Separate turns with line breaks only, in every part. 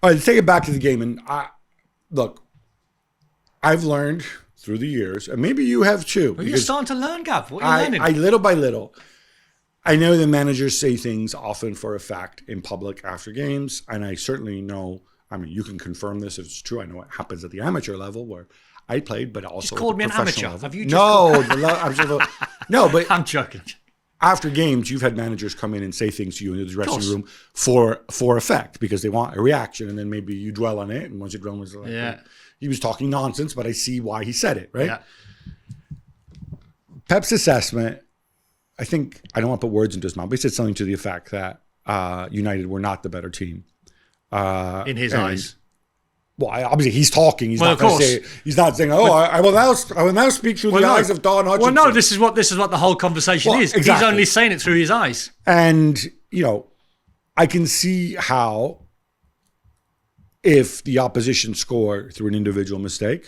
All right, let's take it back to the game. And look, I've learned through the years, and maybe you have too.
Well, you're starting to learn, Gab. What are you learning?
I little by little, I know the managers say things often for a fact in public after games, and I certainly know. I mean, you can confirm this if it's true. I know it happens at the amateur level where I played, but also
just called me an amateur.
Level.
Have you just
no, but
I'm joking.
After games, you've had managers come in and say things to you in the dressing room for effect because they want a reaction, and then maybe you dwell on it, and once you dwell on it, like,
yeah,
he was talking nonsense, but I see why he said it, right?
Yeah.
Pep's assessment, I think, I don't want to put words into his mouth, but he said something to the effect that United were not the better team.
In his eyes.
Well, obviously he's talking. He's not going to say. He's not saying,
but,
I will now speak through the eyes of Don Hutchison.
Well, no, this is what the whole conversation is. Exactly. He's only saying it through his eyes.
And I can see how, if the opposition score through an individual mistake,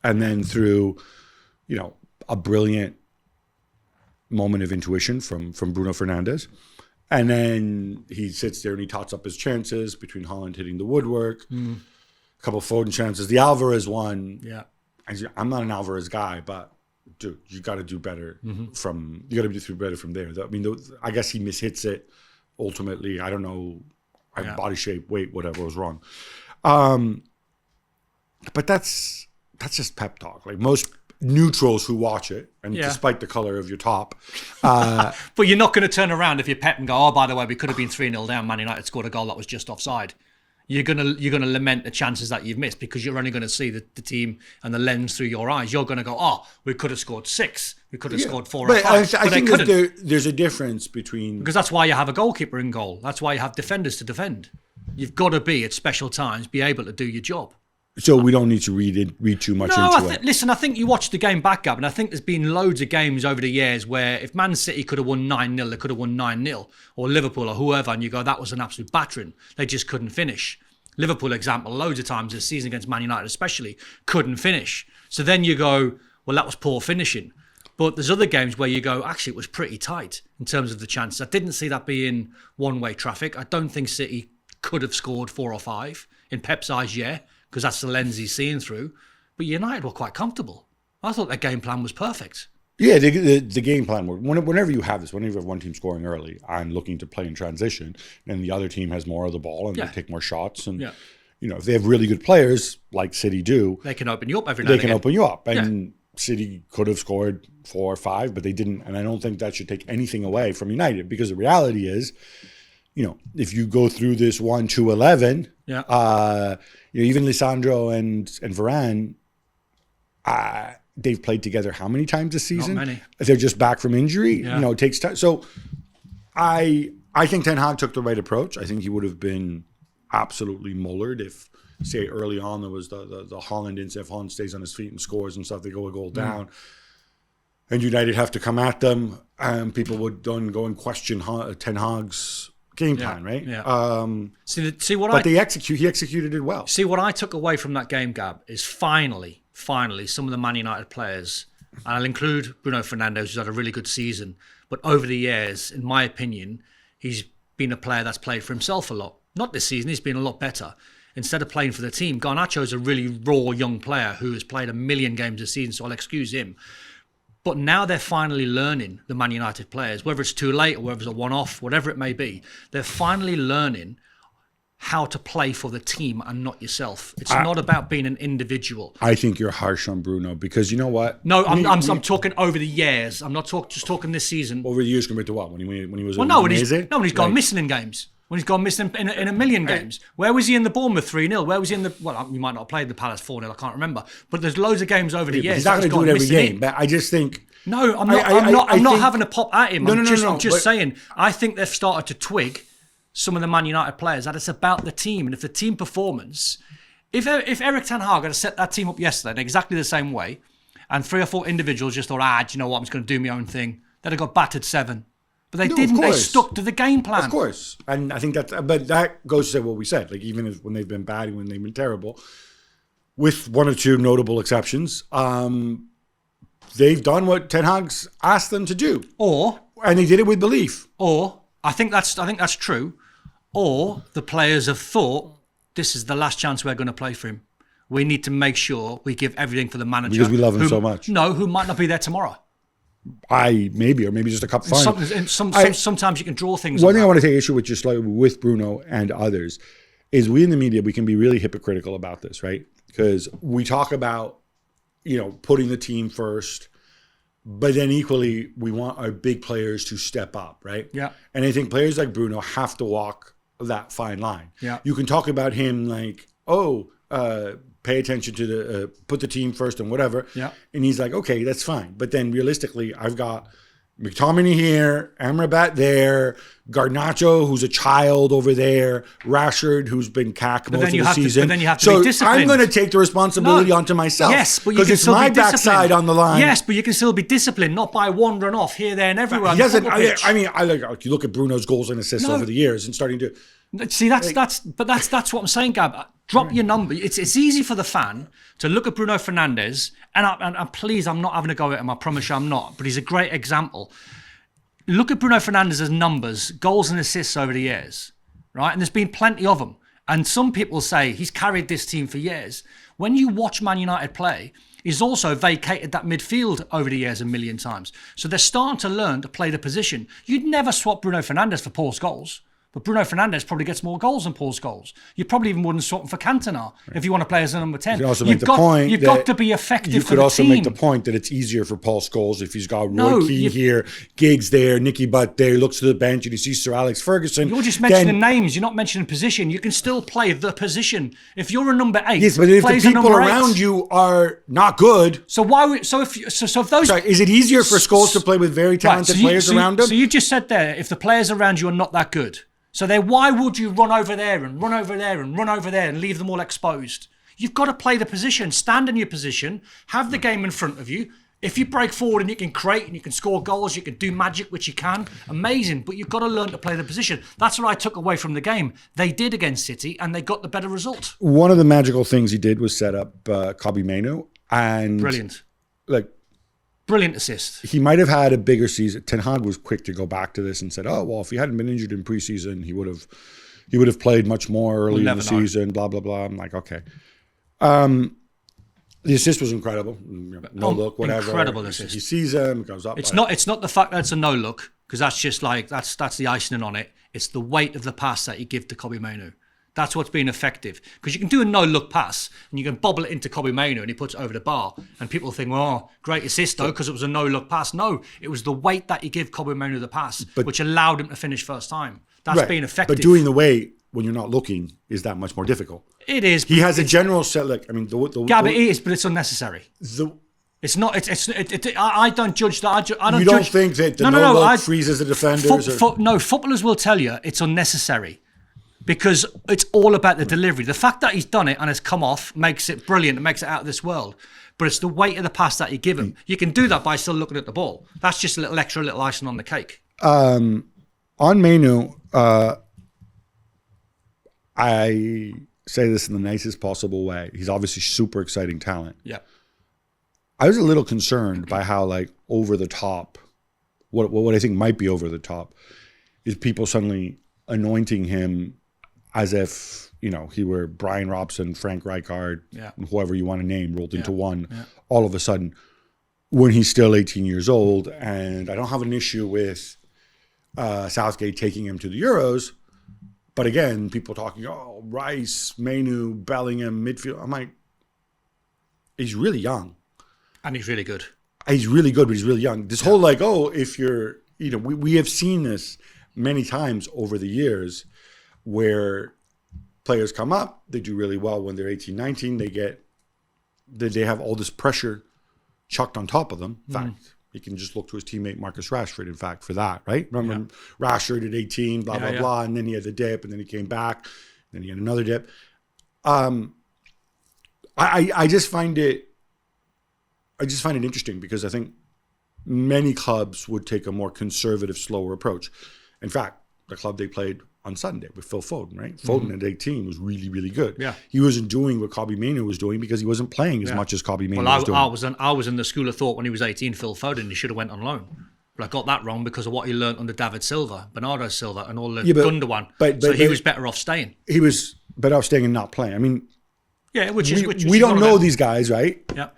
and then through, a brilliant moment of intuition from Bruno Fernandes. And then he sits there and he tots up his chances between Haaland hitting the woodwork, a couple of Foden chances. The Alvarez one, I'm not an Alvarez guy, but dude, you got to do better you got to do better from there. I mean, I guess he mishits it ultimately. I don't know, body shape, weight, whatever was wrong. But that's just pep talk. Like most neutrals who watch it, and despite the color of your top.
But you're not going to turn around if you're Pep and go, oh, by the way, we could have been 3-0 down. Man United scored a goal that was just offside. You're gonna lament the chances that you've missed because you're only going to see the team and the lens through your eyes. You're going to go, oh, we could have scored 6. We could have scored 4 or 5.
I think there's a difference between...
Because that's why you have a goalkeeper in goal. That's why you have defenders to defend. You've got to be, at special times, be able to do your job.
So we don't need to read too much into it.
Listen, I think you watched the game back, Gab, and I think there's been loads of games over the years where if Man City could have won 9-0, they could have won 9-0, or Liverpool or whoever, and you go, that was an absolute battering. They just couldn't finish. Liverpool example, loads of times this season against Man United especially, couldn't finish. So then you go, well, that was poor finishing. But there's other games where you go, actually, it was pretty tight in terms of the chances. I didn't see that being one-way traffic. I don't think City could have scored 4 or 5. In Pep's eyes, because that's the lens he's seeing through. But United were quite comfortable. I thought their game plan was perfect.
Yeah, the game plan worked. Whenever you have this, whenever you have one team scoring early and looking to play in transition, and the other team has more of the ball and they take more shots, and if they have really good players like City do,
they can open you up every now and again.
They can open you up, and City could have scored 4 or 5, but they didn't. And I don't think that should take anything away from United, because the reality is, if you go through this 1-2-11, even Lisandro and Varane, they've played together how many times this season?
Not many.
They're just back from injury. It takes time. So I think Ten Hag took the right approach. I think he would have been absolutely mullered if, say, early on there was the Haaland incident. If Haaland stays on his feet and scores and stuff, they go a goal down. And United have to come at them. People would then go and question Ten Hag's game plan, right?
Yeah.
He executed it well.
See, what I took away from that game, Gab, is finally, some of the Man United players, and I'll include Bruno Fernandes, who's had a really good season, but over the years, in my opinion, he's been a player that's played for himself a lot. Not this season, he's been a lot better. Instead of playing for the team, Garnacho's a really raw young player who has played 1 million games this season, so I'll excuse him. But now they're finally learning, the Man United players, whether it's too late or whether it's a one-off, whatever it may be, they're finally learning how to play for the team and not yourself. It's not about being an individual.
I think you're harsh on Bruno, because you know what?
No, I'm talking over the years. I'm not just talking this season.
Over the years compared to what? When he was
when he's gone missing in games. When he's gone missing in 1 million games. Where was he in the Bournemouth 3-0? Where was he in the... Well, you might not have played the Palace 4-0, I can't remember. But there's loads of games over the years.
He's not going to do it every game, but I just think...
No, I'm not having a pop at him. I'm just saying, I think they've started to twig, some of the Man United players, that it's about the team. And if the team performance... If Erik Ten Hag had set that team up yesterday in exactly the same way, and 3 or 4 individuals just thought, do you know what, I'm just going to do my own thing, they'd have got battered 7. But they didn't. They stuck to the game plan.
Of course. And I think that goes to say what we said. Like, even when they've been bad, when they've been terrible, with 1 or 2 notable exceptions, they've done what Ten Hag's asked them to do. And they did it with belief.
I think that's true. Or the players have thought, this is the last chance we're going to play for him. We need to make sure we give everything for the manager.
Because we love him so much.
No, who might not be there tomorrow.
Maybe just a cup final.
Sometimes you can draw things.
One thing I want to take issue with, just like with Bruno and others, is we in the media, we can be really hypocritical about this, right? Because we talk about, putting the team first, but then equally we want our big players to step up, right?
Yeah.
And I think players like Bruno have to walk that fine line.
Yeah.
You can talk about him like, pay attention to the put the team first and whatever.
Yeah.
And he's like, okay, that's fine. But then realistically, I've got McTominay here, Amrabat there, Garnacho, who's a child over there, Rashford, who's been cack most of the season.
But then you have to be disciplined.
I'm going to take the responsibility onto myself.
Yes, but you can still
my
be disciplined.
backside on the line.
Yes, but you can still be disciplined, not by wandering off here, there, and everywhere.
He doesn't. You look at Bruno's goals and assists over the years and starting to.
See, that's what I'm saying, Gab. Drop your number. It's easy for the fan to look at Bruno Fernandes, and please, I'm not having a go at him. I promise you I'm not. But he's a great example. Look at Bruno Fernandes' numbers, goals and assists over the years, right? And there's been plenty of them. And some people say he's carried this team for years. When you watch Man United play, he's also vacated that midfield over the years a million times. So they're starting to learn to play the position. You'd never swap Bruno Fernandes for Paul's goals. But Bruno Fernandes probably gets more goals than Paul's goals. You probably even wouldn't swap him for Cantona if you want to play as a number 10.
You've got
to be effective for the team.
You could also make the point that it's easier for Paul Scholes if he's got Roy Keane here, Giggs there, Nicky Butt there, looks to the bench and you see Sir Alex Ferguson.
You're just mentioning names. You're not mentioning position. You can still play the position. If you're a number 8,
yes, but if the people around you are not good,
so why? So if those,
sorry, is it easier for Scholes to play with very talented players around him?
So you just said there, if the players around you are not that good. So then why would you run over there and run over there and run over there and leave them all exposed? You've got to play the position, stand in your position, have the game in front of you. If you break forward and you can create and you can score goals, you can do magic, which you can, amazing. But you've got to learn to play the position. That's what I took away from the game. They did against City and they got the better result.
One of the magical things he did was set up Mainoo. And
brilliant. Brilliant assist.
He might have had a bigger season. Ten Hag was quick to go back to this and said, "Oh well, if he hadn't been injured in preseason, he would have played much more early in the season." Blah blah blah. I'm like, okay. The assist was incredible. No look, whatever.
Incredible assist.
He sees him, goes up.
It's not the fact that it's a no look, because that's just like that's the icing on it. It's the weight of the pass that you give to Mainoo. That's what's been effective. Because you can do a no-look pass and you can bobble it into Mainoo and he puts it over the bar. And people think, well, great assist though, because it was a no-look pass. No, it was the weight that you give Mainoo the pass, which allowed him to finish first time. That's been effective.
But doing the weight when you're not looking is that much more difficult.
It is.
He has a general set. It
is, but it's unnecessary. It's not. I don't judge that.
You don't think that the no-look freezes the defenders?
Footballers will tell you it's unnecessary. Because it's all about the delivery. The fact that he's done it and it's come off makes it brilliant. It makes it out of this world. But it's the weight of the pass that you give him. You can do that by still looking at the ball. That's just a little extra, little icing on the cake.
On Mainoo, I say this in the nicest possible way. He's obviously super exciting talent.
Yeah.
I was a little concerned by how over the top, what I think might be over the top, is people suddenly anointing him as if, he were Brian Robson, Frank Rijkaard, whoever you want to name, rolled into one, all of a sudden, when he's still 18 years old. And I don't have an issue with Southgate taking him to the Euros. But again, people talking, Rice, Mainoo, Bellingham, midfield. I'm like, he's really young.
And he's really good.
He's really good, but he's really young. This whole if you're, we have seen this many times over the years where players come up, they do really well when they're 18, 19, they have all this pressure chucked on top of them. In fact, you can just look to his teammate Marcus Rashford, in fact, for that, right? Remember Rashford at 18, blah, blah, blah, and then he had the dip, and then he came back, then he had another dip. I just find it interesting because I think many clubs would take a more conservative, slower approach. In fact, the club they played on Sunday with Phil Foden, right? Foden at 18 was really, really good.
Yeah.
He wasn't doing what Mainoo was doing because he wasn't playing as much as Mainoo was doing.
I was in the school of thought when he was 18, Phil Foden, he should have went on loan. But I got that wrong because of what he learned under David Silva, Bernardo Silva, and all the Gundogan. So he was better off staying.
He was better off staying and not playing. I mean,
Yeah, which
we
is
don't
one of
know
them.
these guys, right?
Yeah.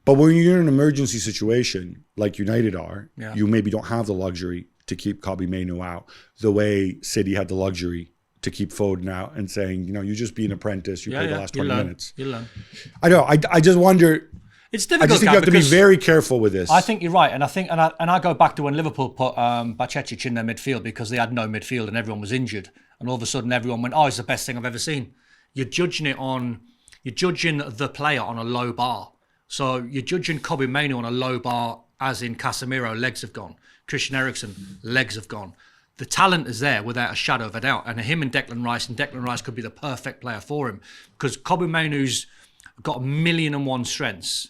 But when you're in an emergency situation like United are,
Yeah.
you maybe don't have the luxury to keep Kobbie Mainoo out the way City had the luxury to keep Foden out and saying, you just be an apprentice. You play the last 20 minutes.
You learn.
I know. I just wonder.
It's
I
difficult.
just think you have to be very careful with this.
I think you're right, and I go back to when Liverpool put Bacecic in their midfield because they had no midfield and everyone was injured, and all of a sudden everyone went, "Oh, it's the best thing I've ever seen." You're judging the player on a low bar. So you're judging Kobbie Mainoo on a low bar, as in Casemiro, legs have gone. Christian Eriksen, legs have gone. The talent is there without a shadow of a doubt, and him and Declan Rice could be the perfect player for him because Kobbie Mainoo's got 1,000,001 strengths.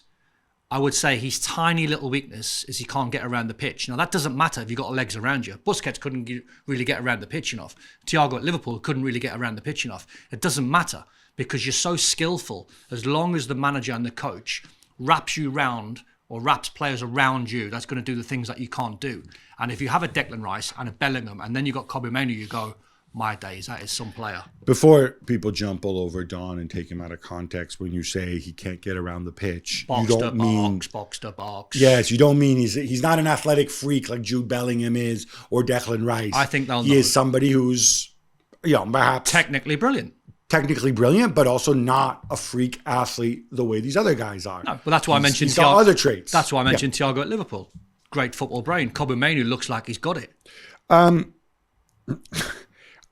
I would say his tiny little weakness is he can't get around the pitch. Now, that doesn't matter if you've got legs around you. Busquets couldn't really get around the pitch enough. Thiago at Liverpool couldn't really get around the pitch enough. It doesn't matter because you're so skillful. As long as the manager and the coach wraps you round or wraps players around you, that's going to do the things that you can't do. And if you have a Declan Rice and a Bellingham and then you've got Kobbie Mainoo, you go, my days, that is some player.
Before people jump all over Don and take him out of context, when you say he can't get around the pitch,
Box
you don't mean
box to box.
Yes, you don't mean he's not an athletic freak like Jude Bellingham is or Declan Rice.
I think
he is somebody who's perhaps
technically brilliant,
but also not a freak athlete the way these other guys are.
No, but that's why I mentioned
he's got other traits.
That's why I mentioned Thiago at Liverpool. Great football brain. Kobbie Mainoo looks like he's got it.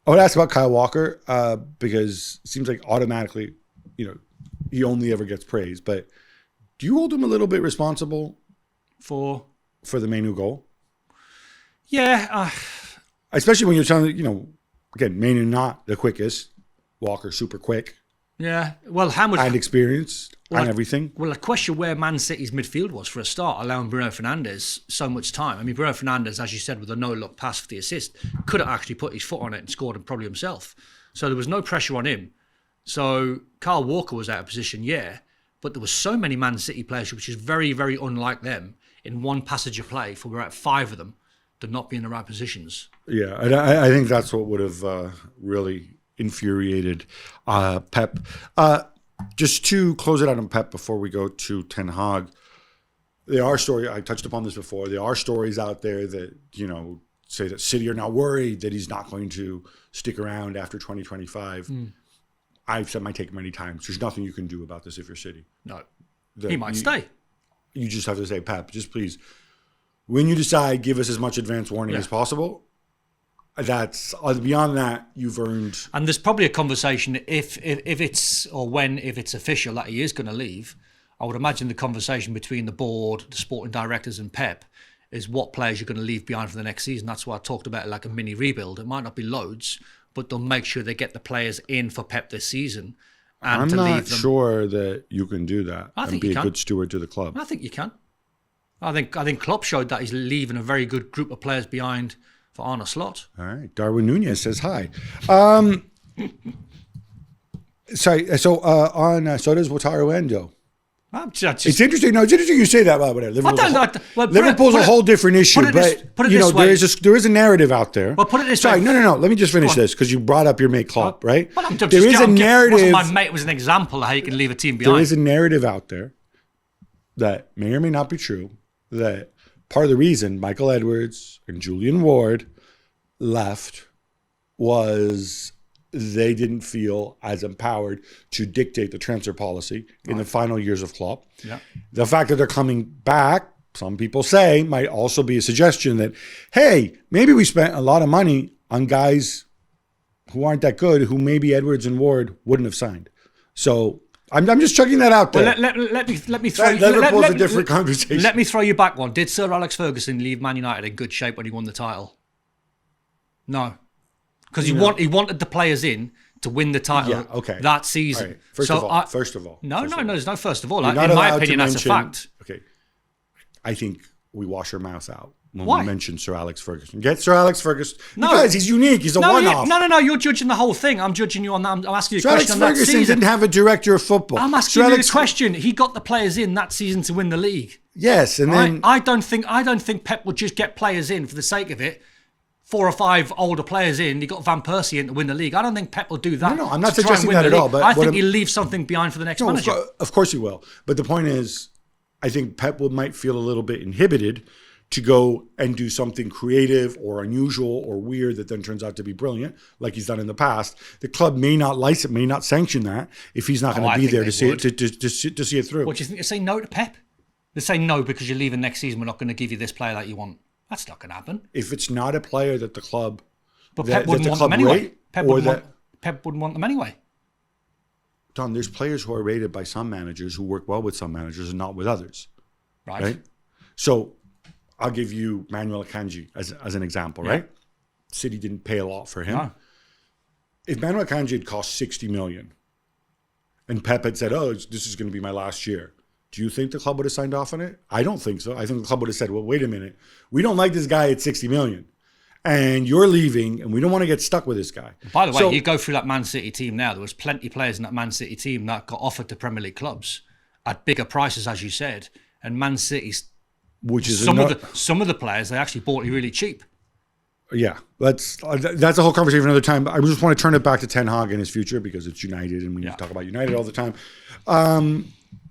I would ask about Kyle Walker because it seems like automatically, he only ever gets praise. But do you hold him a little bit responsible
for
the Mainoo goal?
Yeah.
Especially when you're telling, again, Mainoo not the quickest, Walker super quick.
Yeah. Well, how much...
And experienced and everything.
Well, I question where Man City's midfield was for a start, allowing Bruno Fernandes so much time. I mean, Bruno Fernandes, as you said, with a no-look pass for the assist, could have actually put his foot on it and scored probably himself. So there was no pressure on him. So Kyle Walker was out of position, yeah, but there were so many Man City players, which is very, very unlike them, in one passage of play for about 5 of them to not be in the right positions.
Yeah, I think that's what would have really infuriated Pep. Just to close it out on Pep before we go to Ten Hag, I touched upon this before, there are stories out there that, say that City are now worried that he's not going to stick around after 2025. I've said my take many times, there's nothing you can do about this if you're City.
No. He might stay.
You just have to say, Pep, just please, when you decide, give us as much advance warning as possible. That's beyond that, you've earned.
And there's probably a conversation if it's official that he is going to leave. I would imagine the conversation between the board, the sporting directors, and Pep is what players you're going to leave behind for the next season. That's why I talked about it like a mini rebuild. It might not be loads, but they'll make sure they get the players in for Pep this season. And
I'm
to
not
leave them.
sure that you can do that.
I think
and be
you
a
can.
good steward to the club.
I think you can. I think Klopp showed that he's leaving a very good group of players behind for Arne Slot.
All right. Darwin Nunez says hi. So does Wataru Endo. It's interesting. No, it's interesting you say that. Liverpool's a whole different issue. There is a narrative out there.
Well, put it this way.
Sorry, no. Let me just finish this because you brought up your mate Klopp, right?
Well,
there is a narrative.
My mate was an example of how you can leave a team behind.
There is a narrative out there that may or may not be true. That part of the reason Michael Edwards and Julian Ward left was they didn't feel as empowered to dictate the transfer policy in the final years of Klopp.
Yeah.
The fact that they're coming back, some people say, might also be a suggestion that, hey, maybe we spent a lot of money on guys who aren't that good, who maybe Edwards and Ward wouldn't have signed. So I'm just chucking that out there.
Well, let me throw
Liverpool's a different conversation.
Let me throw you back one. Did Sir Alex Ferguson leave Man United in good shape when he won the title? No. Because he wanted the players in to win the title that season.
Right. First of all.
No, there's no first of all.
In
my opinion, that's a fact.
Okay. I think we wash our mouth out when
Why?
we mention Sir Alex Ferguson. Get Sir Alex Ferguson. No. Because he's unique. He's a one-off.
No. You're judging the whole thing. I'm judging you on that. I'm asking you a
Sir
question on that
Alex Ferguson
season.
didn't have a director of football.
I'm asking you a question. He got the players in that season to win the league.
Yes, and then
I don't think Pep would just get players in for the sake of it 4 or 5 older players in. You got Van Persie in to win the league. I don't think Pep will do that.
No, I'm not
to try and
suggesting
win
that
the
at all.
league.
But
I think he'll leave something behind for the next manager.
Of course he will. But the point is, I think Pep might feel a little bit inhibited to go and do something creative or unusual or weird that then turns out to be brilliant, like he's done in the past. The club may not sanction that if he's not going to be there to see it through.
What do you think? They say no to Pep? They say no because you're leaving next season. We're not going to give you this player that you want. That's not going to happen.
If it's not a player that the club,
but Pep wouldn't want them anyway. Pep wouldn't want them anyway.
Don, there's players who are rated by some managers who work well with some managers and not with others. Right? So I'll give you Manuel Akanji as an example, right? City didn't pay a lot for him. No. If Manuel Akanji had cost 60 million and Pep had said, oh, this is going to be my last year, do you think the club would have signed off on it? I don't think so. I think the club would have said, well, wait a minute. We don't like this guy at 60 million. And you're leaving, and we don't want to get stuck with this guy.
By the way, you go through that Man City team now. There was plenty of players in that Man City team that got offered to Premier League clubs at bigger prices, as you said. And Man City's, some of the players they actually bought really cheap.
Yeah, that's a whole conversation for another time. I just want to turn it back to Ten Hag and his future because it's United, and we talk about United all the time.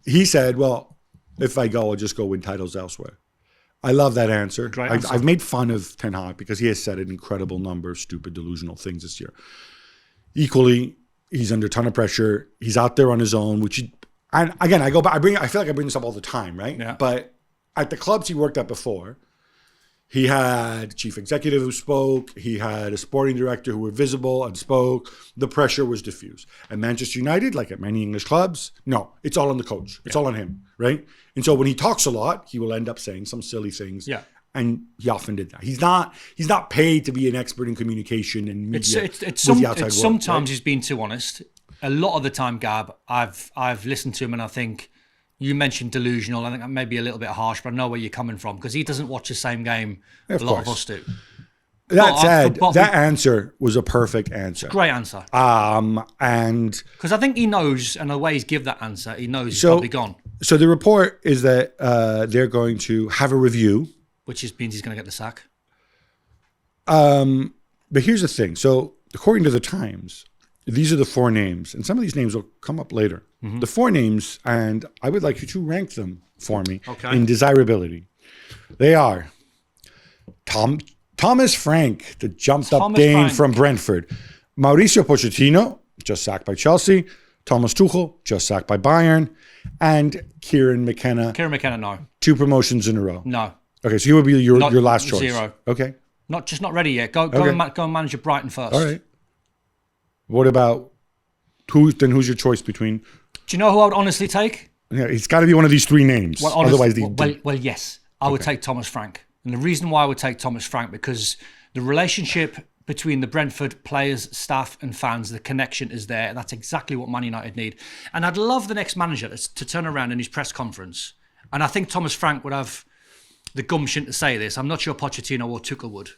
He said, well, if I go, I'll just go win titles elsewhere. I love that answer. I've made fun of Ten Hag because he has said an incredible number of stupid, delusional things this year. Equally, he's under a ton of pressure. He's out there on his own, and again, I go back. I feel like I bring this up all the time, right?
Yeah.
But at the clubs he worked at before, he had chief executive who spoke. He had a sporting director who were visible and spoke. The pressure was diffused. At Manchester United, like at many English clubs, no, it's all on the coach. It's all on him, right? And so when he talks a lot, he will end up saying some silly things. Yeah. And he often did that. He's not paid to be an expert in communication and media with the outside world.
Sometimes
right?
He's been too honest. A lot of the time, Gab, I've listened to him and I think you mentioned delusional. I think that may be a little bit harsh, but I know where you're coming from because he doesn't watch the same game a lot of us do.
That said, that answer was a perfect answer.
Great answer.
And
because I think he knows, and the way he's give that answer, he knows he's probably gone.
So the report is that they're going to have a review,
which means he's going to get the sack.
But here's the thing. So according to the Times, these are the 4 names, and some of these names will come up later. Mm-hmm. The 4 names, and I would like you to rank them for me in desirability. They are Thomas Frank, the jumped-up Dane from Brentford. Mauricio Pochettino, just sacked by Chelsea. Thomas Tuchel, just sacked by Bayern. And Kieran McKenna.
Kieran McKenna, no.
2 promotions in a row.
No.
Okay, so he would be your last choice.
0.
Okay.
Not ready yet. Go and manage your Brighton first.
All right. What about who's your choice between?
Do you know who I would honestly take?
Yeah, it's got to be one of these 3 names.
Well, otherwise, yes, I would take Thomas Frank. And the reason why I would take Thomas Frank because the relationship between the Brentford players, staff, and fans, the connection is there, and that's exactly what Man United need. And I'd love the next manager to turn around in his press conference, and I think Thomas Frank would have the gumption to say this. I'm not sure Pochettino or Tuchel would,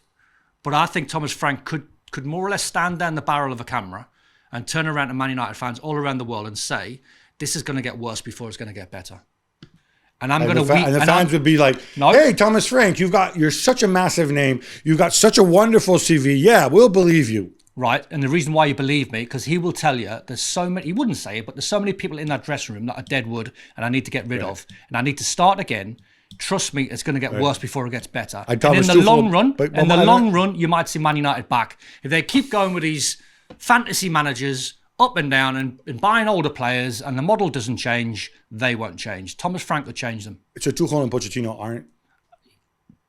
but I think Thomas Frank could more or less stand down the barrel of a camera and turn around to Man United fans all around the world and say, this is going to get worse before it's going to get better. And I'm going to
and the fans would be like, hey, Thomas Frank, you're such a massive name. You've got such a wonderful CV. Yeah, we'll believe you.
Right. And the reason why you believe me, because he will tell you there's so many, he wouldn't say it, but there's so many people in that dressing room that are dead wood and I need to get rid of. And I need to start again. Trust me, it's going to get worse before it gets better. And in the long run, you might see Man United back. If they keep going with these fantasy managers up and down and buying older players and the model doesn't change, they won't change. Thomas Frank will change them.
So Tuchel and Pochettino aren't?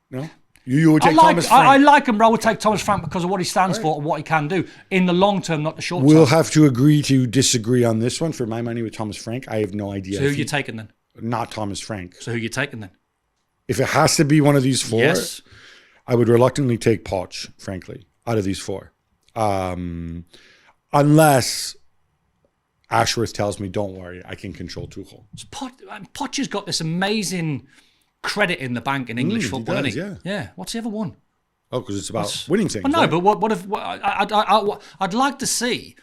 No? You would take Thomas Frank?
I like him, but I would take Thomas Frank because of what he stands for and what he can do in the long term, not the short term.
We'll have to agree to disagree on this one. For my money with Thomas Frank, I have no idea.
So who are you taking then?
Not Thomas Frank.
So who are you taking then?
If it has to be one of these 4,
yes.
I would reluctantly take Poch, frankly, out of these 4. Unless Ashworth tells me, don't worry, I can control Tuchel.
Poch has got this amazing credit in the bank in English football,
does,
isn't he? Yeah. What's he ever won?
Oh, because it's about winning things.
Well, no,
right?
but what if I'd like to see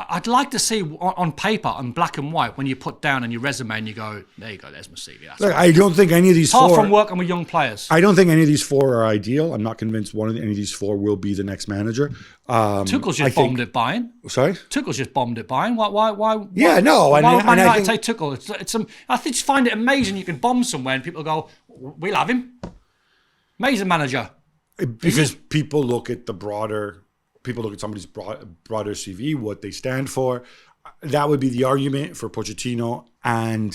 I'd like to see on paper, on black and white, when you put down on your resume and you go, there you go, there's my CV.
Look, I don't think any of these
Apart
four...
from working with young players.
I don't think any of these four are ideal. I'm not convinced any of these four will be the next manager.
Tuchel's just bombed at Bayern.
Sorry?
Tuchel's just bombed at Bayern. Why?
Yeah, no.
Why would Man
I
United
think,
take Tuchel? I just find it amazing you can bomb somewhere and people go, we'll have him. Amazing manager.
because people look at the broader... People look at somebody's broader CV, what they stand for. That would be the argument for Pochettino and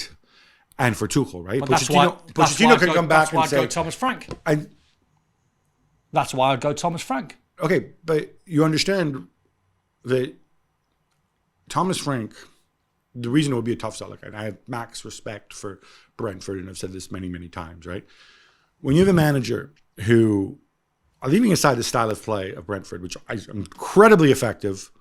for Tuchel, right?
But
Pochettino can come back and say...
That's why I'd go Thomas Frank. That's why I'd go Thomas Frank.
Okay, but you understand that Thomas Frank, the reason it would be a tough sell, and I have max respect for Brentford, and I've said this many, many times, right? When you have a manager who... Leaving aside the style of play of Brentford, which is incredibly effective,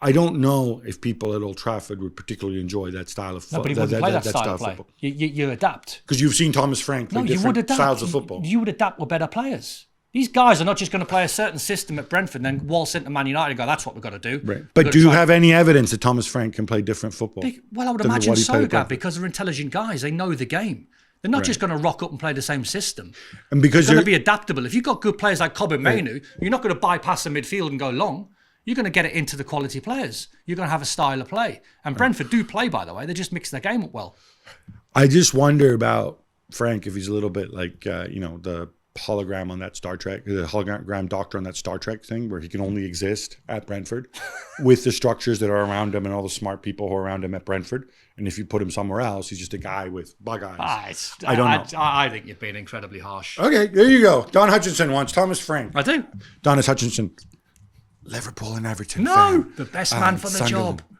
I don't know if people at Old Trafford would particularly enjoy that style of football.
No, but he wouldn't play that style of play. You adapt.
Because you've seen Thomas Frank play different styles of football.
You would adapt with better players. These guys are not just going to play a certain system at Brentford and then waltz into Man United and go, that's what we've got to do.
Right. But do you have any evidence that Thomas Frank can play different football?
Well, I would imagine so, Gab, because they're intelligent guys. They know the game. They're not just going to rock up and play the same system.
And because
they're going to be adaptable. If you've got good players like Cobb and Mainoo, you're not going to bypass the midfield and go long. You're going to get it into the quality players. You're going to have a style of play. And Brentford do play, by the way. They just mix their game up well.
I just wonder about Frank, if he's a little bit like, the hologram on that Star Trek, the hologram doctor on that Star Trek thing, where he can only exist at Brentford with the structures that are around him and all the smart people who are around him at Brentford. And if you put him somewhere else, he's just a guy with bug eyes. I don't know.
I think you're being incredibly harsh.
Okay, there you go. Don Hutchison wants Thomas Frank.
I do.
Don Hutchison, Liverpool and Everton.
No,
fan.
the best man for the
Sunderland.
job.